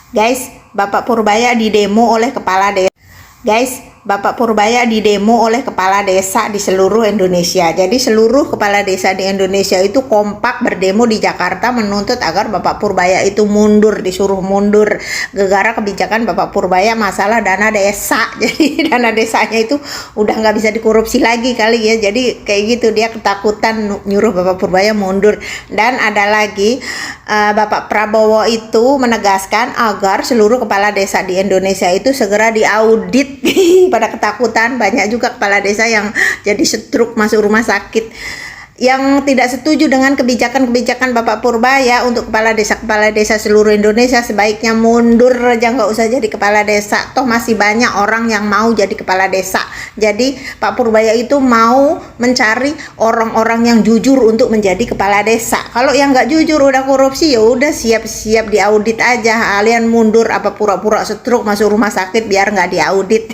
Guys, Bapak Purbaya didemo oleh kepala desa. Guys, Bapak Purbaya didemo oleh kepala desa di seluruh Indonesia. Jadi seluruh kepala desa di Indonesia itu kompak berdemo di Jakarta menuntut agar Bapak Purbaya itu mundur, disuruh mundur. Gara-gara kebijakan Bapak Purbaya masalah dana desa. Jadi dana desanya itu udah nggak bisa dikorupsi lagi kali ya. Jadi kayak gitu, dia ketakutan nyuruh Bapak Purbaya mundur. Dan ada lagi, Bapak Prabowo itu menegaskan agar seluruh kepala desa di Indonesia itu segera diaudit. Pada ketakutan, banyak juga kepala desa yang jadi stroke masuk rumah sakit. Yang tidak setuju dengan kebijakan-kebijakan Bapak Purbaya untuk kepala desa seluruh Indonesia sebaiknya mundur aja, nggak usah jadi kepala desa. Toh masih banyak orang yang mau jadi kepala desa. Jadi Pak Purbaya itu mau mencari orang-orang yang jujur untuk menjadi kepala desa. Kalau yang nggak jujur udah korupsi, ya udah siap-siap diaudit aja. Kalian mundur apa pura-pura stroke masuk rumah sakit biar nggak diaudit.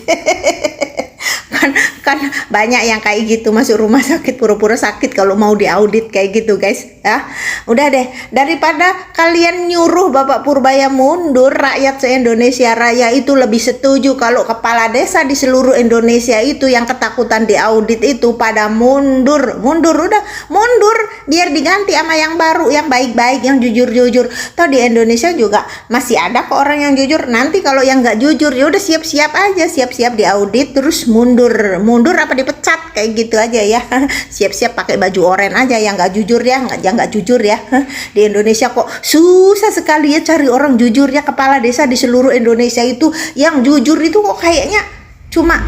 kan banyak yang kayak gitu, masuk rumah sakit pura-pura sakit kalau mau diaudit kayak gitu guys ya. Udah deh, daripada kalian nyuruh Bapak Purbaya mundur, rakyat se-Indonesia Raya itu lebih setuju kalau kepala desa di seluruh Indonesia itu yang ketakutan diaudit itu pada mundur udah mundur, biar diganti sama yang baru, yang baik-baik, yang jujur-jujur. Toh di Indonesia juga masih ada kok orang yang jujur. Nanti kalau yang nggak jujur ya udah siap-siap aja, siap-siap diaudit terus mundur apa dipecat kayak gitu aja ya. Siap-siap pakai baju oranye aja yang nggak jujur ya, nggak jujur ya. Di Indonesia kok susah sekali ya cari orang jujur ya, kepala desa di seluruh Indonesia itu yang jujur itu kok kayaknya cuma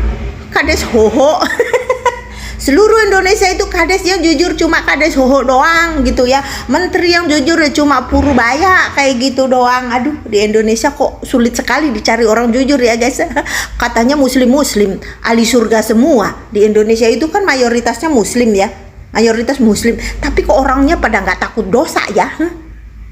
Kades Hoho. Seluruh Indonesia itu kades yang jujur cuma Kades Hoho doang gitu ya. Menteri yang jujur ya cuma Purbaya kayak gitu doang. Aduh, di Indonesia kok sulit sekali dicari orang jujur ya guys. Katanya muslim ahli surga semua. Di Indonesia itu kan mayoritasnya muslim ya, mayoritas muslim, tapi kok orangnya pada nggak takut dosa ya.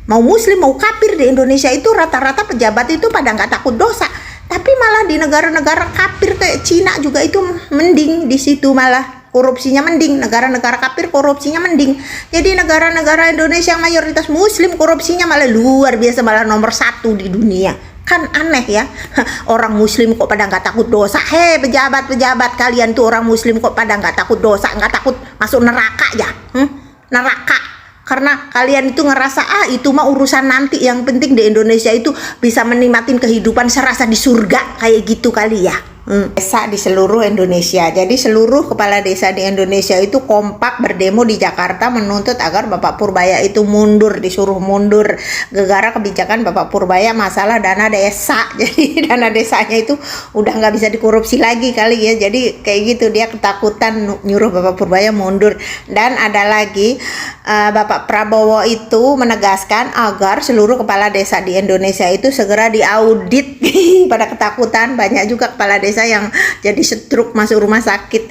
Mau muslim mau kafir di Indonesia itu rata-rata pejabat itu pada nggak takut dosa. Tapi malah di negara-negara kafir kayak Cina juga itu mending, di situ malah korupsinya mending. Negara-negara kafir korupsinya mending. Jadi negara-negara Indonesia yang mayoritas muslim korupsinya malah luar biasa, malah nomor 1 di dunia. Kan aneh ya, orang muslim kok pada nggak takut dosa. Hei pejabat-pejabat kalian tuh orang muslim kok pada nggak takut dosa, nggak takut masuk neraka ya. Neraka karena kalian itu ngerasa itu mah urusan nanti, yang penting di Indonesia itu bisa menikmatin kehidupan serasa di surga kayak gitu kali ya. Desa di seluruh Indonesia. Jadi seluruh kepala desa di Indonesia itu kompak berdemo di Jakarta menuntut agar Bapak Purbaya itu mundur, disuruh mundur. Gara-gara kebijakan Bapak Purbaya masalah dana desa. Jadi dana desanya itu udah nggak bisa dikorupsi lagi kali ya. Jadi kayak gitu, dia ketakutan nyuruh Bapak Purbaya mundur. Dan ada lagi, Bapak Prabowo itu menegaskan agar seluruh kepala desa di Indonesia itu segera diaudit. Pada ketakutan, banyak juga kepala desa yang jadi stroke masuk rumah sakit.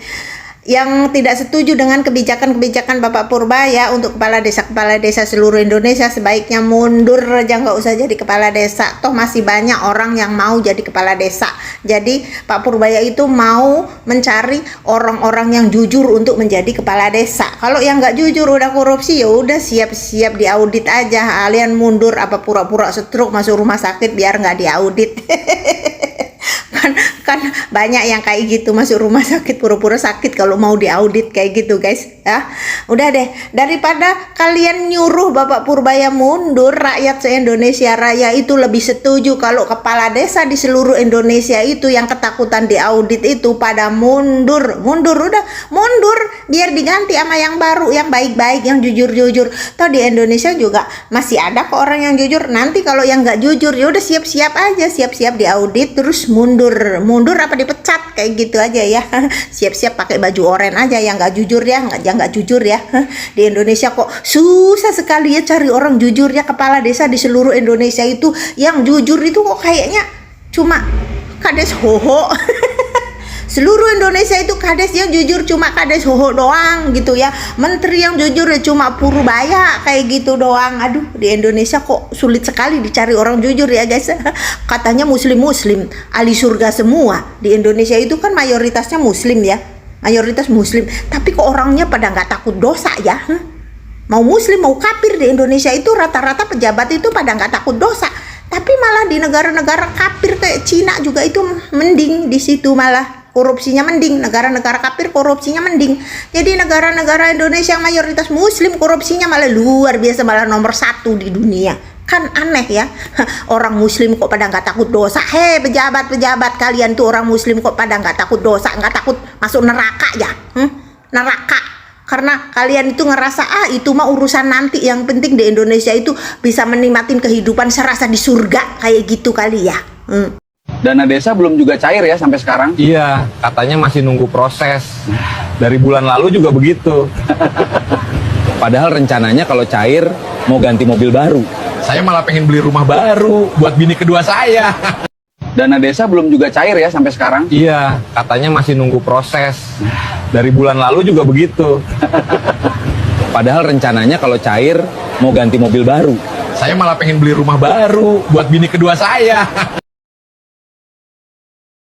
Yang tidak setuju dengan kebijakan-kebijakan Bapak Purbaya untuk kepala desa seluruh Indonesia sebaiknya mundur aja, nggak usah jadi kepala desa. Toh masih banyak orang yang mau jadi kepala desa. Jadi Pak Purbaya itu mau mencari orang-orang yang jujur untuk menjadi kepala desa. Kalau yang nggak jujur udah korupsi, ya udah siap-siap diaudit aja. Kalian mundur apa pura-pura stroke masuk rumah sakit biar nggak diaudit. kan banyak yang kayak gitu, masuk rumah sakit pura-pura sakit kalau mau diaudit kayak gitu guys ya. Udah deh, daripada kalian nyuruh Bapak Purbaya mundur, rakyat se-Indonesia Raya itu lebih setuju kalau kepala desa di seluruh Indonesia itu yang ketakutan diaudit itu pada mundur udah mundur, biar diganti sama yang baru, yang baik-baik, yang jujur-jujur. Toh di Indonesia juga masih ada kok orang yang jujur. Nanti kalau yang nggak jujur ya udah siap-siap aja, siap-siap diaudit terus mundur apa dipecat kayak gitu aja ya. Siap-siap pakai baju oranye aja yang nggak jujur ya, nggak jujur ya. Di Indonesia kok susah sekali ya cari orang jujur ya, kepala desa di seluruh Indonesia itu yang jujur itu kok kayaknya cuma Kades Hoho. Seluruh Indonesia itu kades yang jujur cuma Kades Hoho doang gitu ya. Menteri yang jujur ya cuma Purbaya kayak gitu doang. Aduh, di Indonesia kok sulit sekali dicari orang jujur ya guys. Katanya muslim ahli surga semua. Di Indonesia itu kan mayoritasnya muslim ya, mayoritas muslim, tapi kok orangnya pada nggak takut dosa ya. Mau muslim mau kafir di Indonesia itu rata-rata pejabat itu pada nggak takut dosa. Tapi malah di negara-negara kafir kayak Cina juga itu mending, di situ malah korupsinya mending. Negara-negara kafir korupsinya mending. Jadi negara-negara Indonesia yang mayoritas muslim korupsinya malah luar biasa, malah nomor 1 di dunia. Kan aneh ya, orang muslim kok pada nggak takut dosa. Hei pejabat-pejabat kalian tuh, orang muslim kok pada nggak takut dosa, nggak takut masuk neraka ya? Neraka. Karena kalian itu ngerasa itu mah urusan nanti, yang penting di Indonesia itu bisa menikmatin kehidupan serasa di surga kayak gitu kali ya. Dana desa belum juga cair ya sampai sekarang? Iya, katanya masih nunggu proses. Dari bulan lalu juga begitu. Padahal rencananya kalau cair mau ganti mobil baru. Saya malah pengen beli rumah baru buat bini kedua saya. Dana desa belum juga cair ya sampai sekarang? Iya, katanya masih nunggu proses. Dari bulan lalu juga begitu. Padahal rencananya kalau cair mau ganti mobil baru. Saya malah pengen beli rumah baru buat bini kedua saya.